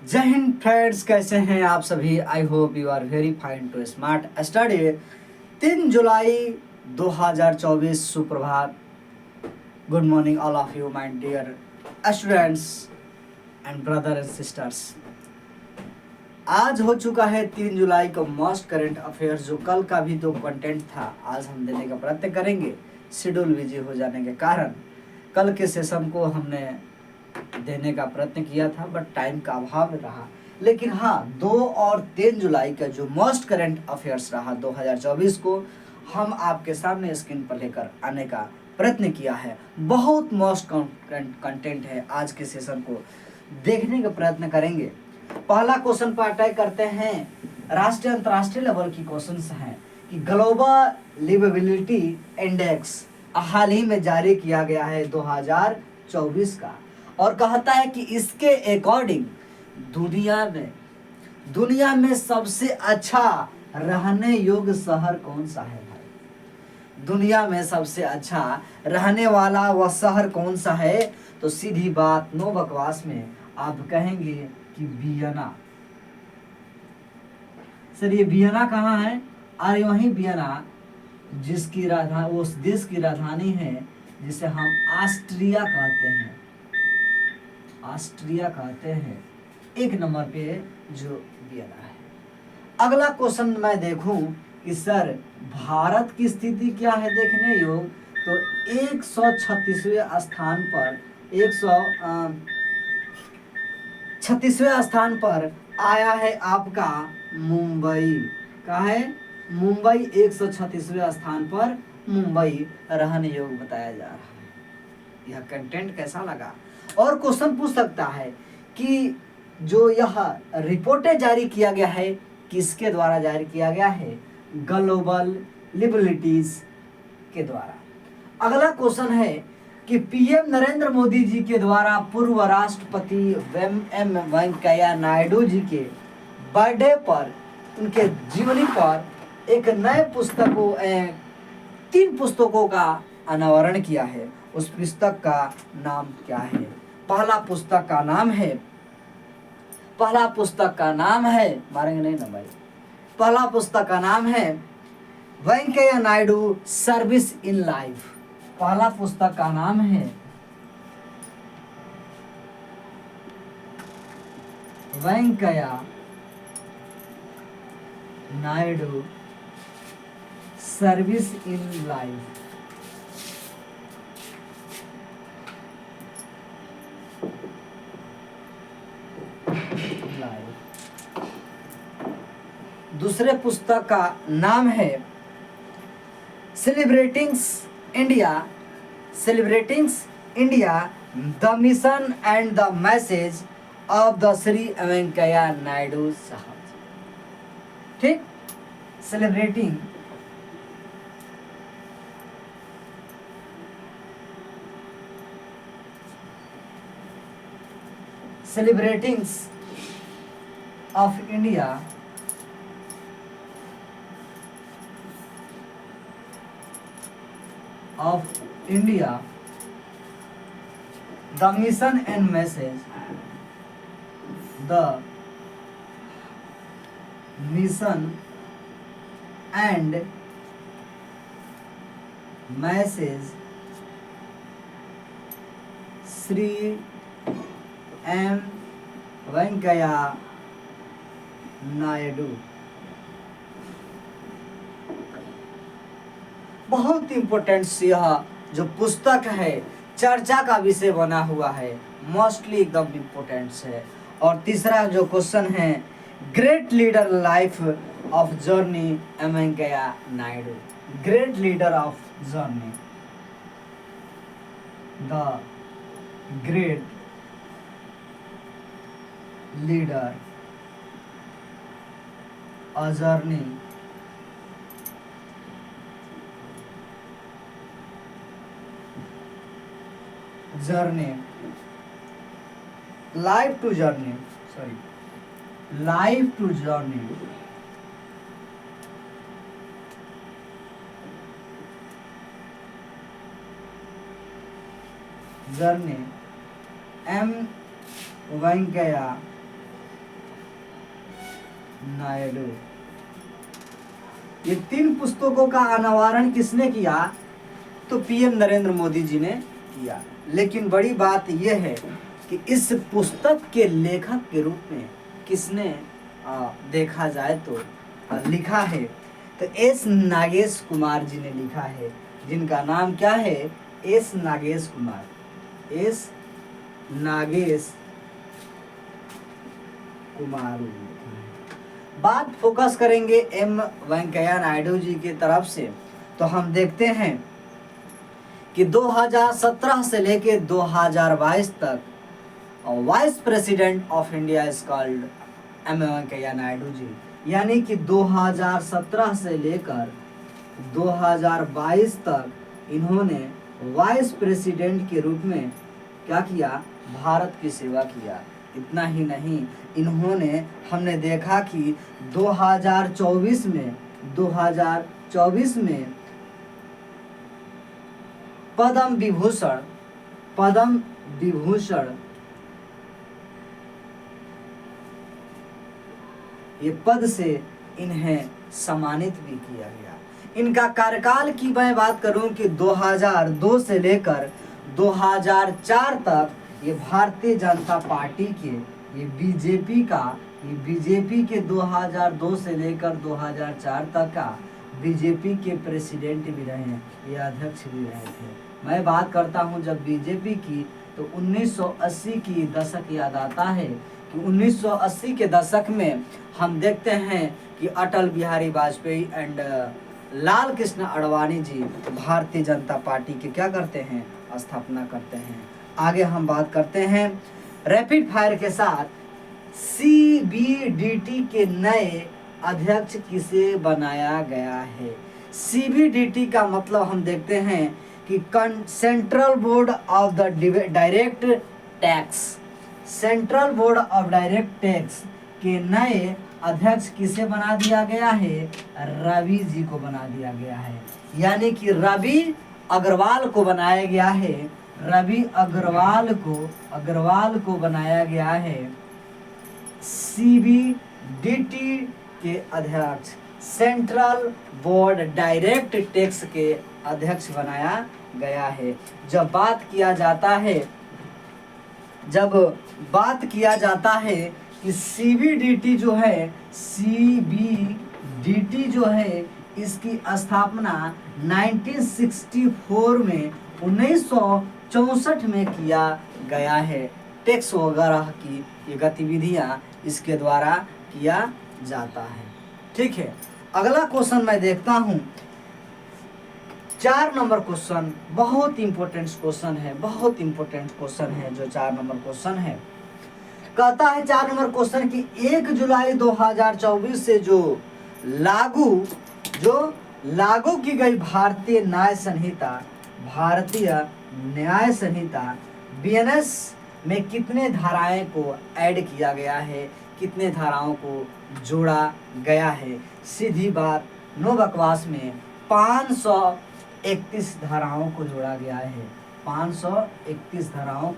जय हिंद फ्रेंड्स, कैसे हैं आप सभी। I hope you are very fine to smart study. 3 जुलाई 2024 सुप्रभात। Good morning all of you my dear students and brother and sisters. आज हो चुका है 3 जुलाई को मोस्ट करंट अफेयर्स। जो कल का भी तो कंटेंट था आज हम देने का प्रयत्न करेंगे। शेड्यूल बिजी हो जाने के कारण कल के सेशन को हमने देने का प्रयत्न किया था, बट टाइम का अभाव रहा। लेकिन हाँ, 2 और 3 जुलाई का जो मोस्ट करंट अफेयर्स रहा 2024 को हम आपके सामने स्क्रीन पर लेकर आने का प्रयत्न किया है। बहुत मोस्ट कंटेंट है, आज के सेशन को देखने का प्रयत्न करेंगे। पहला क्वेश्चन पर अटैक करते हैं। राष्ट्रीय अंतर्राष्ट्रीय लेवल की क्वेश्चंस हैं कि ग्लोबल लिवेबिलिटी इंडेक्स हाल ही में जारी किया गया है 2024 का, और कहता है कि इसके अकॉर्डिंग दुनिया में सबसे अच्छा रहने योग्य शहर कौन सा है भाई। दुनिया में सबसे अच्छा रहने वाला वह शहर कौन सा है? तो सीधी बात, नो बकवास में आप कहेंगे कि वियना। सर ये वियना कहाँ है? अरे वही वियना जिसकी राजधानी, उस देश की राजधानी है जिसे हम ऑस्ट्रिया कहते हैं। ऑस्ट्रिया कहते हैं। 1 नंबर पे जो वियना है। अगला क्वेश्चन मैं देखूं कि सर भारत की स्थिति क्या है देखने योग, तो 136वें स्थान पर 136वें स्थान पर आया है आपका मुंबई। का है मुंबई 136वें स्थान पर मुंबई रहने योग्य बताया जा रहा है। यह कंटेंट कैसा लगा? और क्वेश्चन पूछ सकता है कि जो यह रिपोर्टें जारी किया गया है किसके द्वारा जारी किया गया है? ग्लोबल लिबर्टीज के द्वारा। अगला क्वेश्चन है कि पीएम नरेंद्र मोदी जी के द्वारा पूर्व राष्ट्रपति एम वेंकैया नायडू जी के बर्थडे पर, उनके जीवनी पर एक नए 3 पुस्तकों का अनावरण किया है। उस पुस्तक का नाम क्या है? पहला पुस्तक का नाम है मारेंगे नहीं ना भाई। पहला पुस्तक का नाम है Venkaiah Naidu service in life. पहला पुस्तक का नाम है Venkaiah Naidu service in life. दूसरे पुस्तक का नाम है celebratings India the mission and the message of the Shri Venkaiah Naidu साहब। ठीक, celebrating of India the mission and message Shri M Venkaiah Naidu. बहुत इंपॉर्टेंट यह जो पुस्तक है चर्चा का विषय बना हुआ है, मोस्टली एकदम इम्पोर्टेंट है। और तीसरा जो क्वेश्चन है, great leader life of journey M Venkaiah Naidu. Great leader of journey, the great leader a journey life to journey M Venkaiah Naidu. ये 3 पुस्तकों का अनावरण किसने किया? तो पीएम नरेंद्र मोदी जी ने किया। लेकिन बड़ी बात यह है कि इस पुस्तक के लेखक के रूप में किसने देखा जाए तो लिखा है, तो एस नागेश कुमार जी ने लिखा है, जिनका नाम क्या है? एस नागेश कुमार। एस नागेश कुमार। बात फोकस करेंगे एम वेंकैया नायडू जी की तरफ से, तो हम देखते हैं कि 2017 से लेकर 2022 तक vice president of India is called M Venkaiah Naidu ji. यानी कि 2017 से लेकर 2022 तक इन्होंने वाइस प्रेसिडेंट के रूप में क्या किया? भारत की सेवा किया। इतना ही नहीं, इन्होंने हमने देखा कि 2024 में पद्म विभूषण ये पद से इन्हें सम्मानित भी किया गया। इनका कार्यकाल की मैं बात करूं कि 2002 से लेकर 2004 तक ये भारतीय जनता पार्टी के, ये बीजेपी के 2002 से लेकर 2004 तक का बीजेपी के प्रेसिडेंट भी रहे हैं, ये अध्यक्ष भी रहे थे। मैं बात करता हूं जब बीजेपी की, तो 1980 की दशक याद आता है कि 1980 के दशक में हम देखते हैं कि अटल बिहारी वाजपेयी एंड लाल कृष्ण आडवाणी जी भारतीय जनता पार्टी के क्या करते हैं? स्थापना करते हैं। आगे हम बात करते हैं रैपिड फायर के साथ सीबीडीटी के नए अध्यक्ष किसे बनाया गया है? सीबीडीटी का मतलब हम देखते हैं कि central board of the direct tax, central board of direct tax के नए अध्यक्ष किसे बना दिया गया है? रवि जी को बना दिया गया है। यानी कि रवि अग्रवाल को बनाया गया है, रवि अग्रवाल को बनाया गया है सीबीडीटी के अध्यक्ष, सेंट्रल बोर्ड डायरेक्ट टैक्स के अध्यक्ष बनाया गया है। जब बात किया जाता है कि सीबीडीटी जो है इसकी स्थापना 1964 में 1964 में किया गया है। टैक्स वगैरह की ये गतिविधियां इसके द्वारा किया जाता है। ठीक है, अगला क्वेश्चन मैं देखता हूं, 4 नंबर क्वेश्चन बहुत इंपॉर्टेंट क्वेश्चन है जो 4 नंबर क्वेश्चन है। कहता है 4 नंबर क्वेश्चन की 1 जुलाई 2024 से जो लागू की गई भारतीय न्याय संहिता बीएनएस में कितने धाराएं को ऐड किया गया है, कितने धाराओं को जोड़ा गया है? सीधी बात, नो बकवास में 531 धाराओं को जोड़ा गया है। 531 धाराओं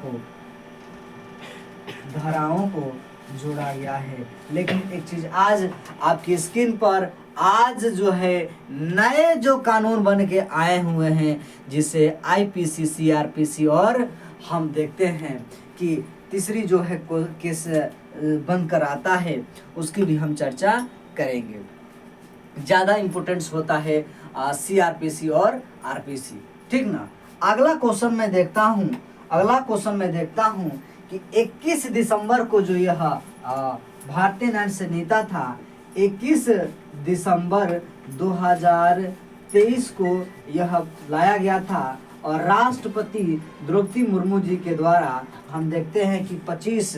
को जोड़ा गया है। लेकिन एक चीज आज आपकी स्क्रीन पर आज जो है नए जो कानून बन के आए हुए हैं, जिसे आईपीसी, सीआरपीसी और हम देखते हैं कि तीसरी जो है केस बनकर आता है, उसकी भी हम चर्चा करेंगे। ज़्यादा इम्पोर्टेंस होता है सीआरपीसी और आरपीसी, ठीक ना। अगला क्वेश्चन मैं देखता हूँ कि 21 दिसंबर को जो यह भारतीय न्याय संहिता था, 21 दिसंबर 2023 को यह लाया गया था और राष्ट्रपति द्रौपदी मुर्मू जी के द्वारा हम देखते हैं कि 25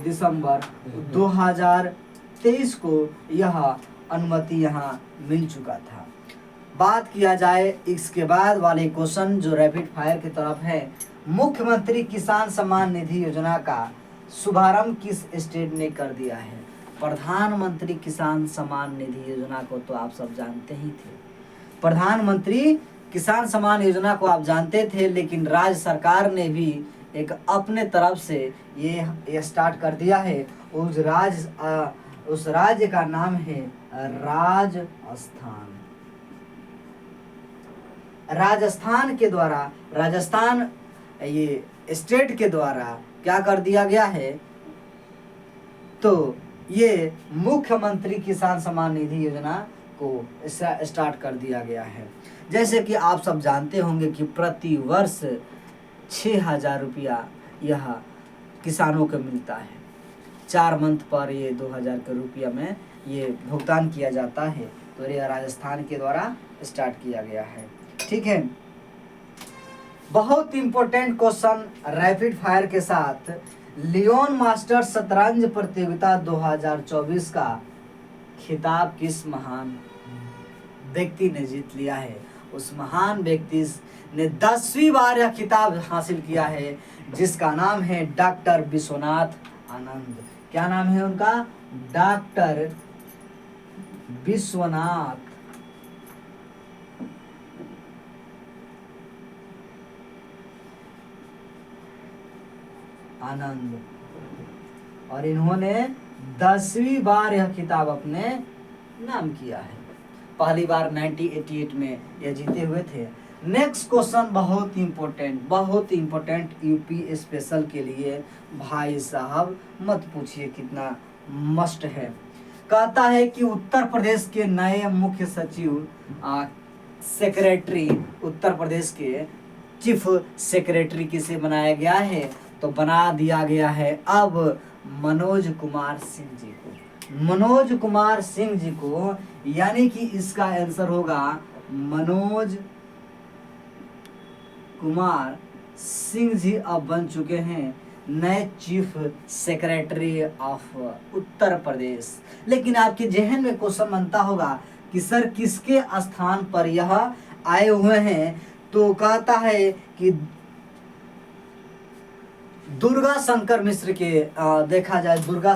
दिसंबर 2023 को यह अनुमति यहाँ मिल चुका था। बात किया जाए इसके बाद वाले क्वेश्चन जो रैपिड फायर की तरफ है, मुख्यमंत्री किसान सम्मान निधि योजना का शुभारंभ किस स्टेट ने कर दिया है? प्रधानमंत्री किसान सम्मान निधि योजना को तो आप सब जानते ही थे। प्रधानमंत्री किसान सम्मान योजना को आप जानते थे, लेकिन राज्य सरकार ने भी एक अपने तरफ से ये स्टार्ट कर दिया है उस राज्य का नाम है राजस्थान। राजस्थान के द्वारा, राजस्थान ये स्टेट के द्वारा क्या कर दिया गया है, तो ये मुख्यमंत्री किसान सम्मान निधि योजना को स्टार्ट कर दिया गया है। जैसे कि आप सब जानते होंगे कि प्रति वर्ष 6,000 रुपया यह किसानों को मिलता है। 4 मंथ पर ये 2,000 के रुपया में ये भुगतान किया जाता है। तो यह राजस्थान के द्वारा स्टार्ट किया गया है। ठीक है, बहुत इंपॉर्टेंट क्वेश्चन रैपिड फायर के साथ। लियोन मास्टर शतरंज प्रतियोगिता 2024 का खिताब किस महान व्यक्ति ने जीत लिया है? उस महान व्यक्ति ने 10वीं बार यह खिताब हासिल किया है, जिसका नाम है डॉक्टर विश्वनाथ आनंद। क्या नाम है उनका? डॉक्टर विश्वनाथ आनंद। और इन्होंने 10वीं बार यह खिताब अपने नाम किया है। पहली बार 1988 में यह जीते हुए थे। नेक्स्ट क्वेश्चन बहुत इंपॉर्टेंट यूपी स्पेशल के लिए। भाई साहब मत पूछिए, कितना मस्ट है। कहता है कि उत्तर प्रदेश के नए मुख्य सचिव सेक्रेटरी, उत्तर प्रदेश के चीफ सेक्रेटरी किसे बनाया गया है? तो बना दिया गया है अब मनोज कुमार सिंह जी को। मनोज कुमार सिंह जी को, यानी कि इसका आंसर होगा मनोज कुमार सिंह जी अब बन चुके हैं नए chief secretary of Uttar Pradesh. लेकिन आपके जहन में क्वेश्चन बनता होगा कि सर किसके स्थान पर यह आए हुए हैं? तो कहता है कि दुर्गा शंकर मिश्र के, देखा जाए दुर्गा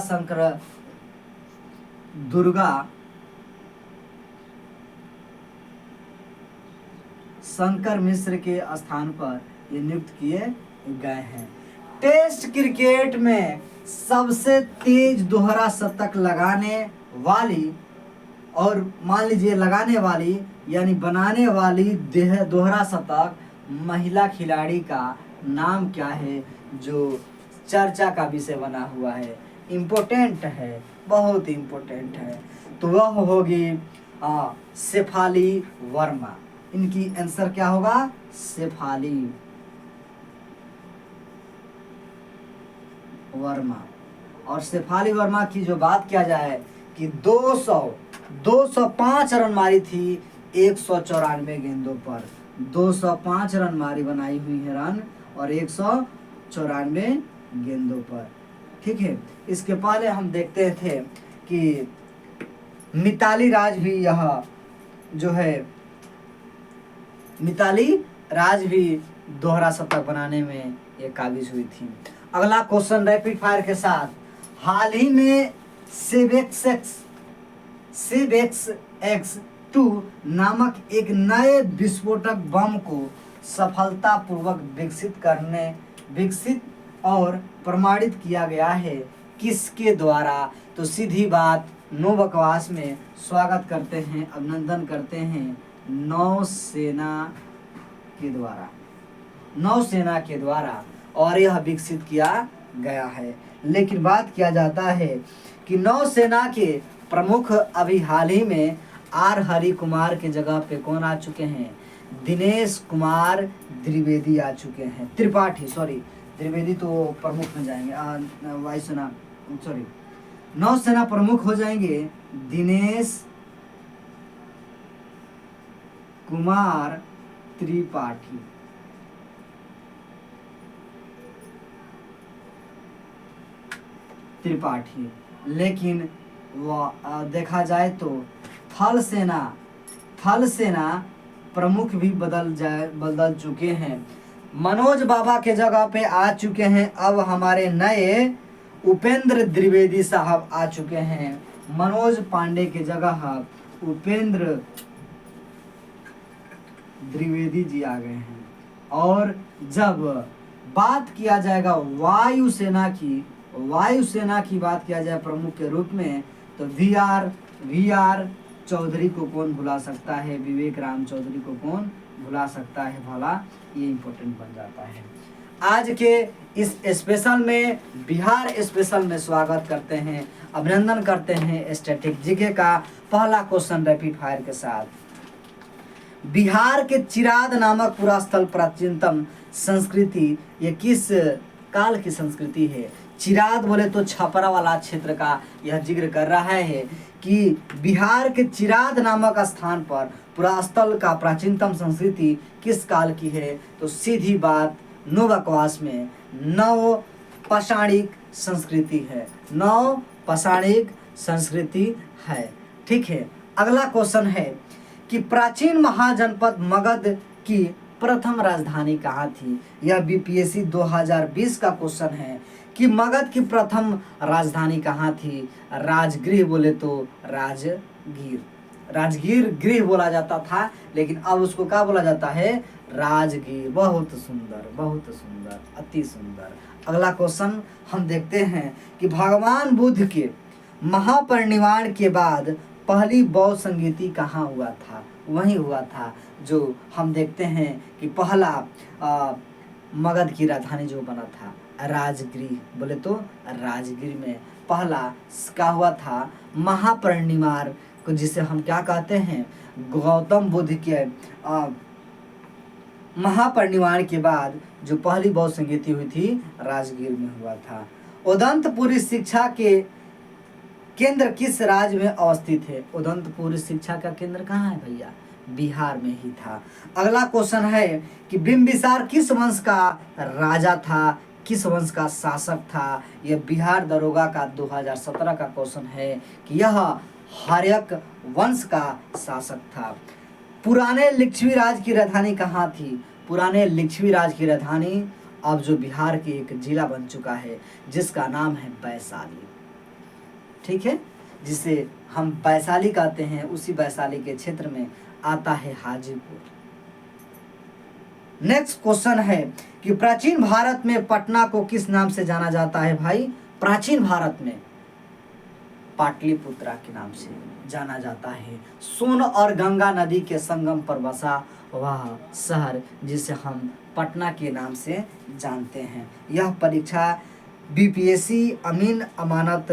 शंकर मिश्र के स्थान पर ये नियुक्त किए गए हैं। टेस्ट क्रिकेट में सबसे तेज दोहरा शतक लगाने वाली, और मान लीजिए लगाने वाली यानी बनाने वाली दोहरा शतक महिला खिलाड़ी का नाम क्या है, जो चर्चा का विषय बना हुआ है? इम्पोर्टेंट है, बहुत इम्पोर्टेंट है। तो वह होगी शेफाली वर्मा। इनकी आंसर क्या होगा? शेफाली वर्मा। और शेफाली वर्मा की जो बात किया जाए कि 205 रन मारी थी 194 गेंदों पर। 205 रन मारी, बनाई हुई है रन, और 194 गेंदों पर। ठीक है, इसके पहले हम देखते थे कि मिताली राज भी यह जो है, मिताली राज भी दोहरा शतक बनाने में ये काबिज हुई थी। अगला क्वेश्चन रैपिड फायर के साथ। हाल ही में सेवेक्स X2 नामक एक नए विस्फोटक बम को सफलतापूर्वक विकसित और प्रमाणित किया गया है। किसके द्वारा? तो सीधी बात, नो बकवास में स्वागत करते हैं, अभिनंदन करते हैं नौसेना के द्वारा, और यह विकसित किया गया है। लेकिन बात किया जाता है कि नौसेना के प्रमुख अभी हाल ही में आर हरि कुमार के जगह पे कौन आ चुके हैं? दिनेश कुमार द्विवेदी आ चुके हैं। द्विवेदी तो प्रमुख में जाएंगे, वायुसेना नौसेना प्रमुख हो जाएंगे दिनेश कुमार त्रिपाठी। लेकिन देखा जाए तो थल सेना प्रमुख भी बदल चुके हैं। मनोज बाबा के जगह पे आ चुके हैं अब हमारे नए उपेंद्र द्विवेदी साहब आ चुके हैं। मनोज पांडे के जगह उपेंद्र द्विवेदी जी आ गए हैं। और जब बात किया जाएगा वायुसेना की, वायुसेना की बात किया जाए प्रमुख के रूप में तो वी आर चौधरी को कौन भुला सकता है, विवेक राम चौधरी को कौन भुला सकता है भला, ये इंपॉर्टेंट बन जाता है। आज के इस स्पेशल में, बिहार स्पेशल में स्वागत करते हैं, अभिनंदन करते हैं स्टैटिक जीके का। पहला क्वेश्चन रैपिड फायर के साथ, बिहार के चिराद नामक पुरास्थल प्राचीनतम संस्कृति ये किस काल की संस्कृति है? चिराद बोले तो छपरा वाला क्षेत्र का यह जिक्र कर रहा है कि बिहार के चिराद नामक स्थान पर पुरास्थल का प्राचीनतम संस्कृति किस काल की है? तो सीधी बात, नो बकवास में, नव पाषाणिक संस्कृति है, नव पाषाणिक संस्कृति है। ठीक है, अगला क्वेश्चन है कि प्राचीन महाजनपद मगध की प्रथम राजधानी कहाँ थी? यह बीपीएससी 2020 का क्वेश्चन है कि मगध की प्रथम राजधानी कहाँ थी? राजगृह बोले तो राजगीर, राजगीर गृह बोला जाता था, लेकिन अब उसको क्या बोला जाता है? राजगीर। बहुत सुंदर, बहुत सुंदर, अति सुंदर। अगला क्वेश्चन हम देखते हैं कि भगवान बुद्ध के महापरिनिर्वाण के बाद पहली बौद्ध संगीति कहाँ हुआ था? वहीं हुआ था जो हम देखते हैं कि पहला मगध की राजधानी जो बना था राजगृह बोले तो राजगीर में पहला क्या हुआ था? महापरिनिर्वाण को, जिसे हम क्या कहते हैं? गौतम बुद्ध के महापरिनिर्वाण के बाद जो पहली बौद्ध संगीति हुई थी राजगीर में हुआ था। उदंतपुरी शिक्षा के केंद्र किस राज्य में अवस्थित है? उदंतपुरी शिक्षा का केंद्र कहाँ है भैया? बिहार में ही था। अगला क्वेश्चन है कि बिंबिसार किस वंश का राजा था, किस वंश का शासक था? यह बिहार दरोगा का 2017 का क्वेश्चन है कि यह हर्यक वंश का शासक था। पुराने लिच्छवी राज की राजधानी कहाँ थी? पुराने लिच्छवी राज की राजधानी अब जो बिहार के एक जिला बन चुका है जिसका नाम है वैशाली। ठीक है, जिसे हम वैशाली कहते हैं, उसी वैशाली के क्षेत्र में आता है हाजीपुर। नेक्स्ट क्वेश्चन है कि प्राचीन भारत में पटना को किस नाम से जाना जाता है भाई? प्राचीन भारत में पाटलिपुत्रा के नाम से जाना जाता है। सोन और गंगा नदी के संगम पर बसा वह शहर जिसे हम पटना के नाम से जानते हैं। यह परीक्षा बीपीएससी अमीन अमानत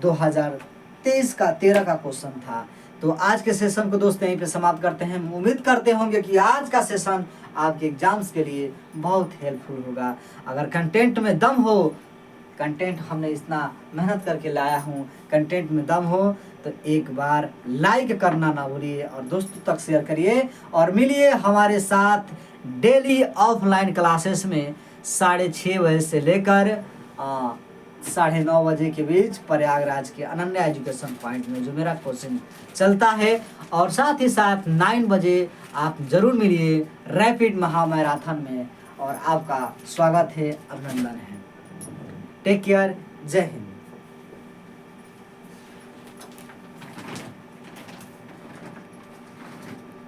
2023 का 13 का क्वेश्चन था। तो आज के सेशन को दोस्तों यहीं पे समाप्त करते हैं। उम्मीद करते होंगे कि आज का सेशन आपके एग्जाम्स के लिए बहुत हेल्पफुल होगा। अगर कंटेंट में दम हो, कंटेंट हमने इतना मेहनत करके लाया हूँ, कंटेंट में दम हो तो एक बार लाइक करना ना भूलिए और दोस्तों तक शेयर करिए और मिलिए हमारे साथ डेली ऑफलाइन क्लासेस में 6:30 बजे से लेकर 9:30 बजे के बीच प्रयागराज के अनन्या एजुकेशन पॉइंट में जो मेरा कोचिंग चलता है। और साथ ही साथ 9 बजे आप जरूर मिलिए रैपिड महामैराथन में और आपका स्वागत है, अभिनंदन है। टेक केयर, जय हिंद।